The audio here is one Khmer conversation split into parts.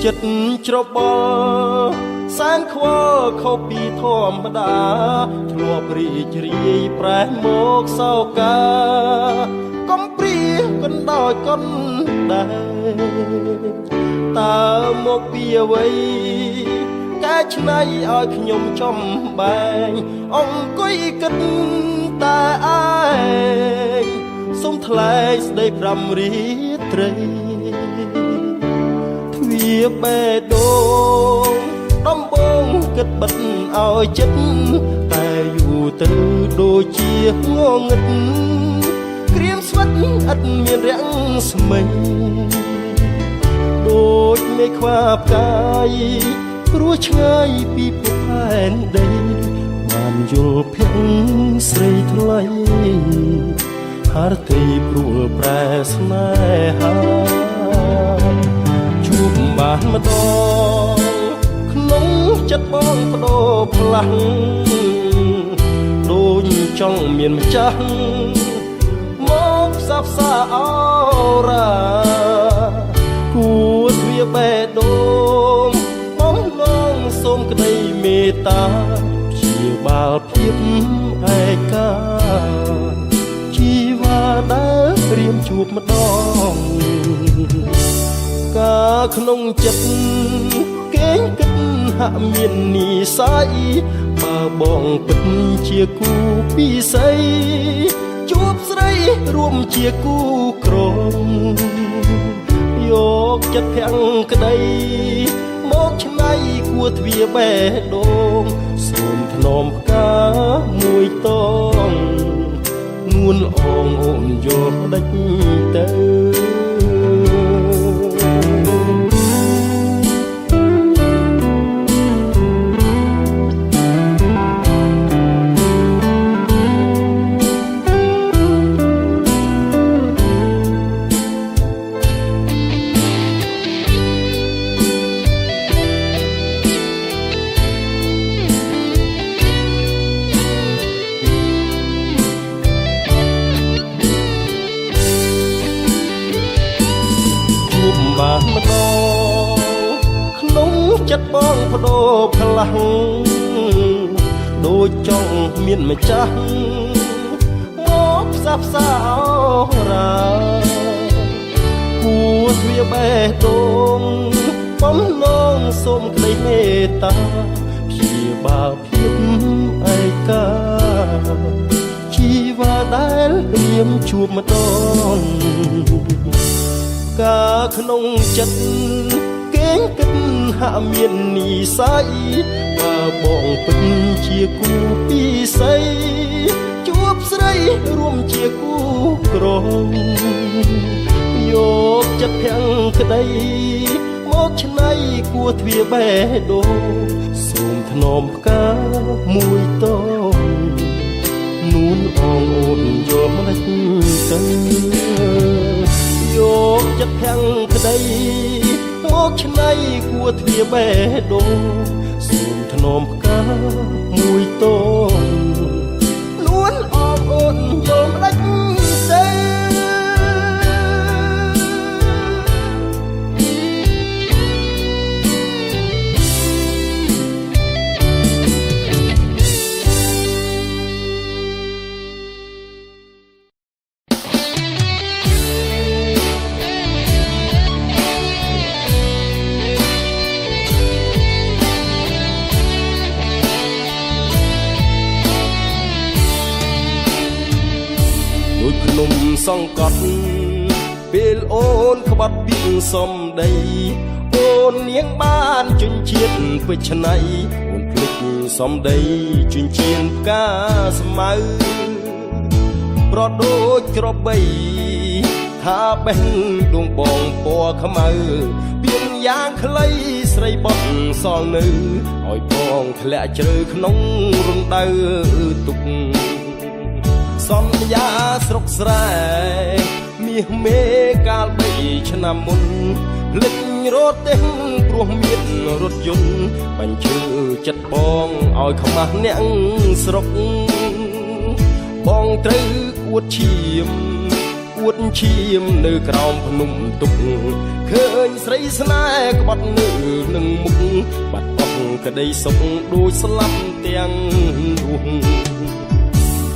ចិត្តច្របល់សានខ្វល់ខុសពីធម្មតាធ្លាប់រីករាយប្រែមកសោកាកំព្រាកណ្ដោយកណ្ដែរតើមកពីអ្វីកែច្នៃឲ្យខ្ញុំចំបែងអង្គុយគិតតែឯងសូមថ្លែងស្ដីប្រាំរាត្រីទ្វាបេះដូងដំបងគិតបិទឲ្យចិត្តតែយូរទៅដូចជាងងឹតក្រៀមស្វិតឥតមានរាំងស្មិញដូចមេខ្វាផ្កាយព្រោះឆ្ងាយពីពុកផែនដីបានយល់ភ័ក្រស្រីថ្លៃហារទីព្រួលប្រែស្នេហាជួបបានម្ដងក្នុងចិត្តបងបដូរផ្លាំងដូចចង់មានម្ចាស់មកផ្សះផ្សាអរ៉ាគួរទ្វាបេះដូងបំណងសូមក្តីមេត្តាព្យាបាលភាពឯកាជីវ៉ាដែលព្រាមជួបម្ដងការក្នុងចិត្តគេងគិតហាក់មាននិស័យបើបងពិតជាគូពិស័យជួបស្រីរួមជាគូក្រមយកចិត្តភាំងក្តីមកឆ្នៃគួរទ្វាបេះដូងសូមថ្នមផ្កាមួយតងនួនអងអូនយកដេចទៅបានម្ដងក្នុងចិត្តបងបដូរផ្លាំងដូចចង់មានម្ចាស់មកផ្សះផ្សារ៉ាគួរទ្វាបេះដូងបំណងសូមក្តីមេត្តាព្យាបាលភាពឯកាជីវ៉ាដែលព្រាមជួបម្ដងការក្នុងចិត្តគេងគិតហាក់មាននិស័យបើបងពិតជាគូពិស័យជួបស្រីរួមជាគូក្រមយកចិត្តភាំងក្តីមកឆ្នៃគួរទ្វាបេះដូងសូមថ្នមផ្កាមួយតងនួនអងអូនយកម្ដេចទៅយកចិត្តភាំងក្តីមកឆ្នៃគួរទ្វាបេះដូងសូមថ្នមផ្កាមួយតងនួនអងអូនយកម្ដេចទៅ សង្កត់ពេលអូនក្បត់ពីសំដីអូននាងបានជញ្ជាតិពេជ្រឆ្នៃអូនភ្លេចសំដីជញ្ជៀនផ្កាស្មៅប្រដូចក្របីថាបេះដួងបងពណ៌ខ្មៅពៀនយ៉ាងខ្លីស្រីបត់សល់នៅឲ្យបងធ្លាក់ជ្រៅក្នុងរំដៅទុកសន្យាស្រុកស្រែមាសមេកាល3ឆ្នាំមុនភ្លេចរត់ទេព្រោះមានរថយន្តបញ្ជើចិត្តបងឲ្យខ្មាស់អ្នកស្រុកបងត្រូវអួតឈាមនៅក្រោមភ្នំទុកឃ ឃើញស្រីស្នេហ៍ក្បត់នៅនឹងមុខបាត់អស់ក្តីសុខដូចស្លាប់ទាំងរស់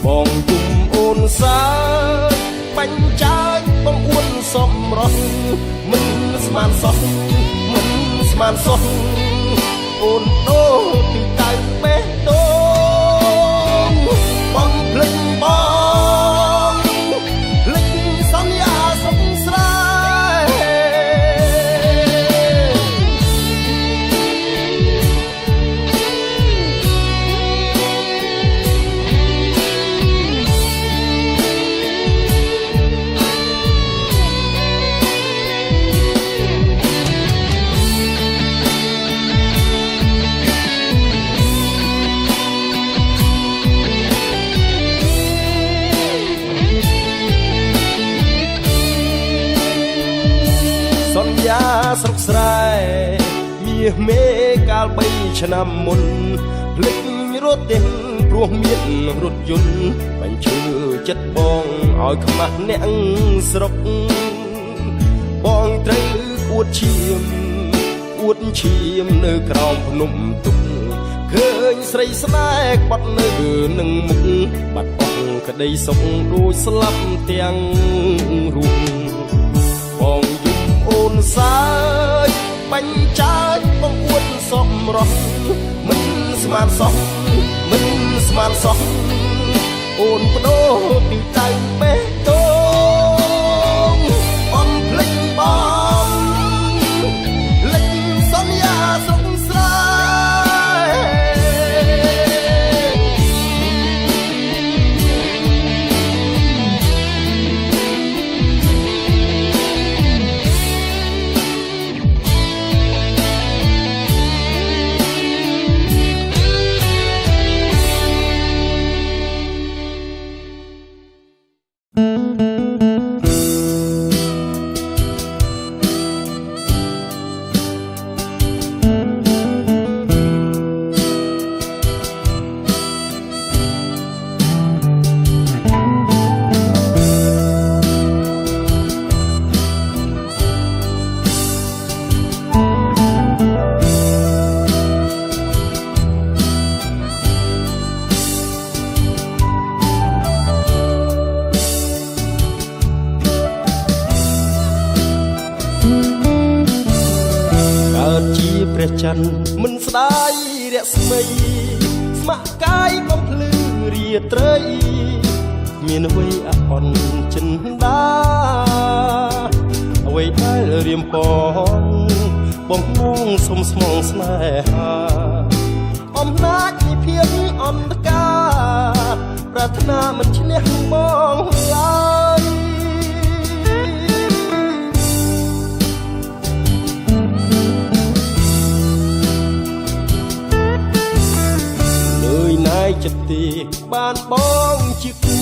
បងគុំអូនសាបាញ់ចាយបងអួនសំរស់មិនស្មានសោះមិនស្មានសោះអូនដូរទីតៅបេះដូងបងភ្លេចបងភ្លេចសន្យាសុខស្រាសន្យាស្រុកស្រែមាសមេកាល3ឆ្នាំមុនភ្លេចរត់ទេព្រោះមានរថយន្តបាញ់ឈើចិត្តបងឲ្យខ្មាស់អ្នកស្រុកបងត្រូវអួតឈាមនៅក្រោមភ្នំទុកឃើញស្រីស្នេហ៍ក្បត់នៅនឹងមុខបាត់អស់ក្តីសុខដូចស្លាប់ទាំងរស់បងយំអូនសាយបាញ់ចាយបងអួតសំរស់មិនស្មានសោះមិនស្មានសោះអូនបដូរទីតៅបេះដូងអំភ្លេចបងលេចសន្យាស្រុកស្រែព្រះច័ន្ទមិនស្ដាយរស្មីស្ម័គ្រកាយបំភ្លឺរាត្រីគ្មានអ្វីអអន់ចិនដាអ្វីដែលរៀមពងបំណងសុំស្មងស្នេហាអំណាចនៃភាពអន្តការប្រាថ្នាមិនឈ្នះបងឡើយណាយចិត្តទេបានបងជាគូ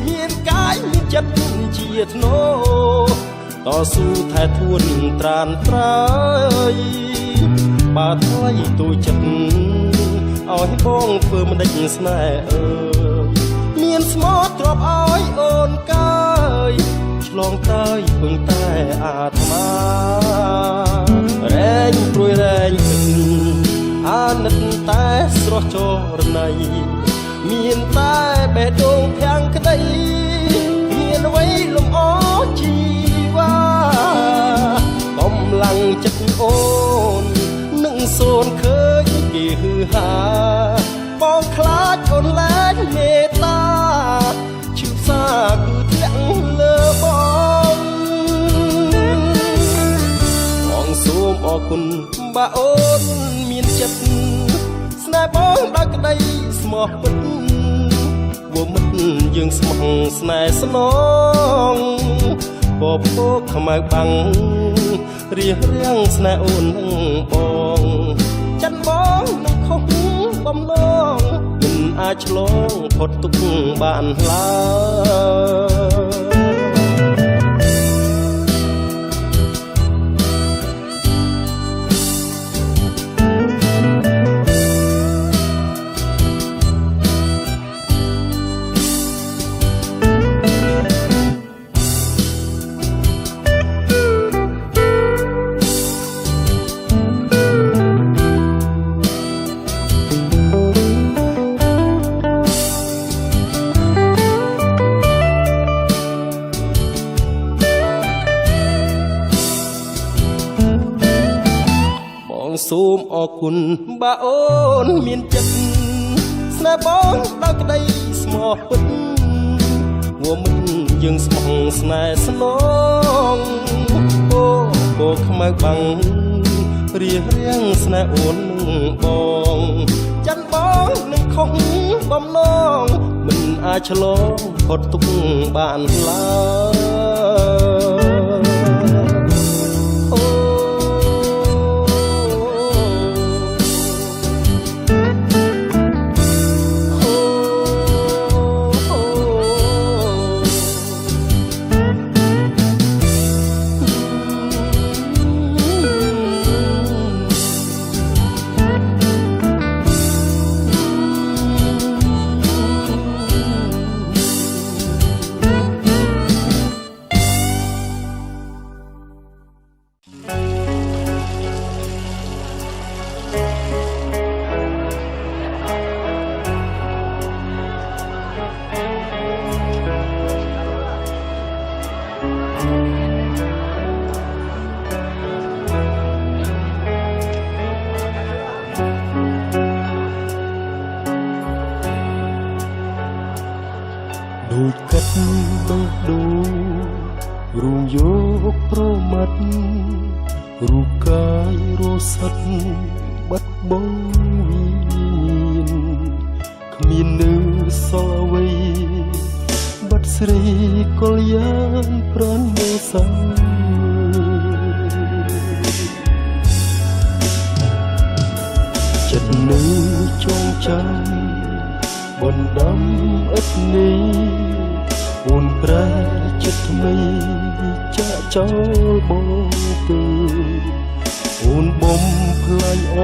មានកាយមានចិត្តជាធ្នោតស៊ូថែទួនត្រានត្រើយបើថ្លៃទូចិត្តឲ្យបងធ្វើមិនដេចស្នេហ៍អើយមានស្មោះទ្របឲ្យអូនកាយឆ្លងទៅពឹងតែអាត្មារែងព្រួយរែងអាណិតតែស្រស់ចរណៃមានតែបេះដូងភាំងក្តីមានអ្វីលំអជីវ៉ាកម្លាំងចិត្តអូននឹងសូនឃើញគេហឺហាបងខ្លាចអូនលែងមេត្តាឈឺសាគឺធ្លាក់លើបងសូមអរគុណបើអូនមានចិត្តស្នេហ៍បងដល់ក្តីស្មោះពិតវមិត្តយើងស្មោះស្នេហ៍ស្នងពពកខ្មៅបាំងរៀបរៀងស្នេហ៍អូននឹងបងចិនបងនឹងខុសបំណងមិនអាចឆ្លងផុតទុកបានឡើយ សូមអរគុណបើអូនមានចិត្តស្នេហ៍បងដល់ក្តីស្មោះពិតវមិនយើងស្មោះស្នេហ៍ស្នងអូខ្មៅបាំងរៀបរៀងស្នេហ៍អូនបងចាន់បងនឹងខុសបំណងមិនអាចឆ្លងផុតទុកបានឡើដូចកាត់បេះដូងរួមយកប្រមាត់រូបកាយរសិតបាត់បង់វិញ្ញាណគ្មាននៅសល់អ្វីបាត់ស្រីកលយ៉ាងប្រាណមេសាចិត្តនៅចងចាំបណ្ដាំឥតនេះអូនប្រែចិត្តថ្មីចាក់ចោលបងទៅអូនបំផ្លាញអ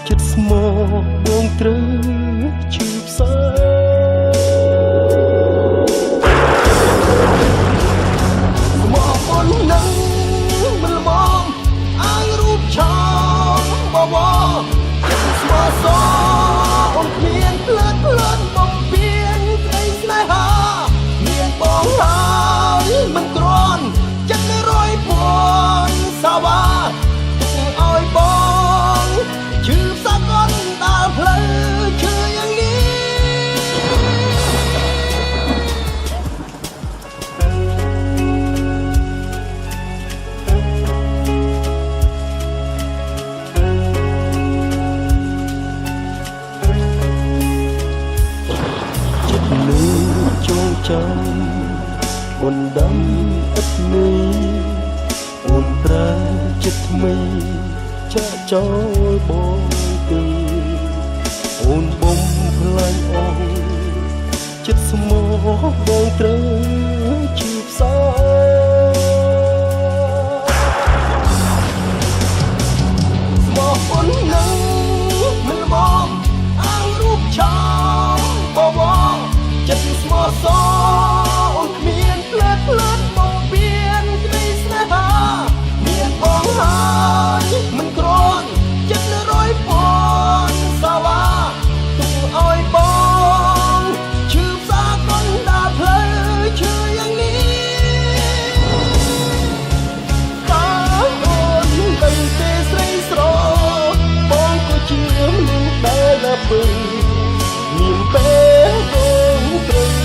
ចិត្តស្មោះបងត្រូវឈឺផ្សាមកអូននឹងមិនមកអាយរូបឆោមបបចិត្តស្មោះសអូនគ្មានផ្លើតបំពេញក្តីស្នេហាមានបងហើយមិនគ្រាន់ចិត្ត100,000សាវ៉ាទុកឲ្យបងឈឺផ្សាកូនដើរផ្លូវឈឺយ៉ាងនេះចាំបណ្ដាំឥតនេះអូនប្រែចិត្តថ្មីចាក់ចោលបងទៅអូនបំផ្លាញអស់ចិត្តស្មោះបងត្រូវឈឺផ្សាស្មោះអូននឹងមិនមកអាងរូបឆោមបបចិត្តស្មោះសអូនគ្មានផ្លើតមកពៀនក្តីស្នេហាមានបងហើយមិនគ្រាន់ចិត្ត100,000សាវ៉ាទុកឲ្យបងឈឺផ្សាកូនដើរផ្លូវឈឺយ៉ាងនេះតើអូនដឹងទេស្រីស្របងក៏ជាមនុស្សដែលណាពឹងមានពេលបងត្រូវ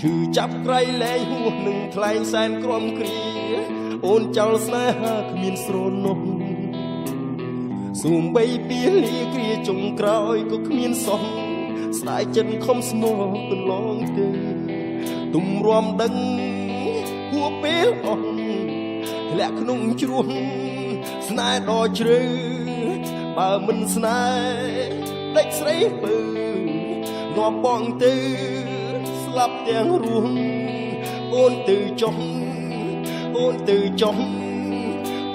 ឈឺចាប់ក្រៃលែងហួសនឹងថ្លែងសែនក្រំគ្រាអូនចោលស្នេហាគ្មានស្រនោះសូម្បីពីលាគ្រាចុងក្រោយក៏គ្មានសោះស្ដាយចិត្តខំស្មោះកន្លងទេទុំរំដឹងហួពេលអស់ធ្លាក់ក្នុងជ្រោះស្នេហ៍ដ៏ជ្រៅបើមិនស្នេហ៍ដេចស្រីពើនាំបងទៅស្លាប់ទាំងរស់អូនទៅចុះអូនទៅចុះ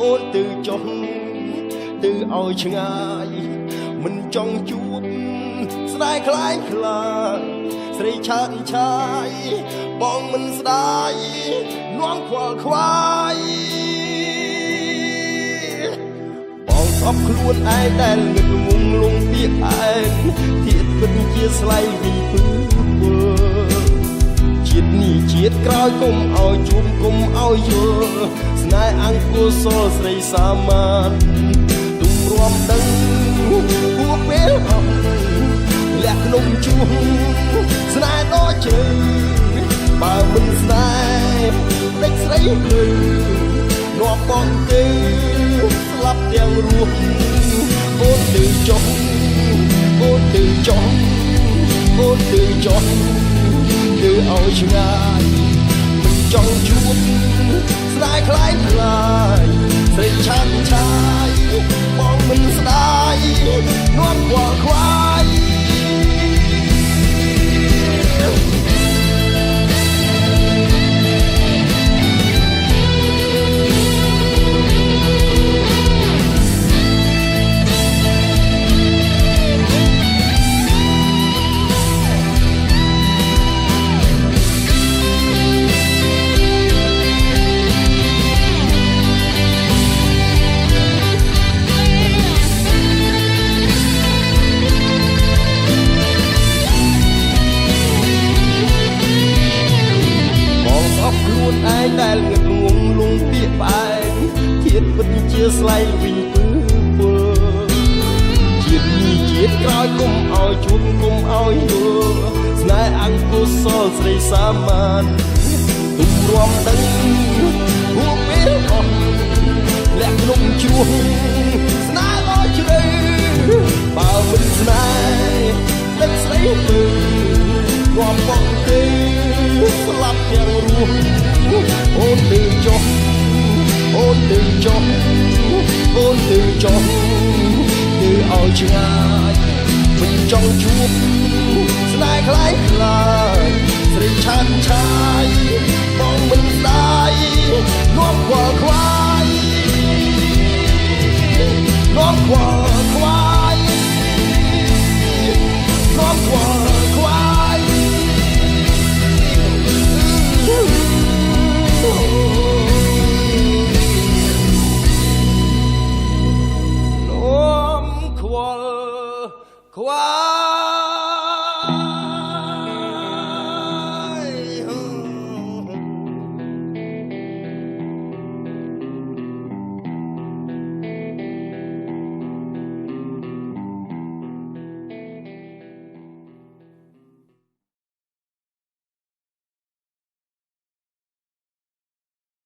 អូនទៅចុះទៅឲ្យឆ្ងាយមិនចង់ជួបស្ដាយคล้ายคลาស្រីឆាតឆាយបងមិនស្ដាយនាំខ្វល់ខ្វាយបងស្អប់ខ្លួនឯងដែលងឹតងងលងពាក្យឯងធៀបពិតជាស្លៃវិញពើជាតិនេះជាតិក្រោយកុំឲ្យជួបកុំឲ្យយល់ស្នេហ៍អង្គុសលស្រីសាមានទុំរំដឹងហួពេលអស់លាក់ក្នុងជួរស្នេហ៍ដ៏ជ្រៅបើមិនស្នេហ៍ដេចស្រីគឺនាំបងទៅស្លាប់ទាំងរស់អូនទៅចុះអូនទៅចុះអូនទៅចុះទៅឲ្យឆ្ងាយមិនចង់ជួបស្ដាយคล้ายคลายស្រីឆានឆាយបងមិនស្ដាយនាំខ្វល់ខ្វាយខ្លួនឯងដែលងឹតងងលងពាក្យផ្អែកធៀបពិតជាស្លៃវិញពើជាតិនេះជាតិក្រោយកុំឲ្យជួបកុំឲ្យយល់ស្នេហ៍អង្គុសលស្រីសាមានទុំរំដឹងហួពេលអស់លាក់ក្នុងជ្រោះស្នេហ៍ដ៏ជ្រៅបើមិនស្នេហ៍ដេចស្រីពើនាំបងទៅស្លាប់ទាំងរស់អូនទៅចុះអូនទៅចុះអូនទៅចុះទៅឲ្យឆ្ងាយមិនចង់ជួបស្នេហ៍คล้ายคลาស្រីឆានឆាយបងមិនស្ដាយនាំខ្វល់ខ្វាយនាំខ្វល់ខ្វាយនាំខ្វល់ខ្វាយនាំខ្វល់ខ្វាយ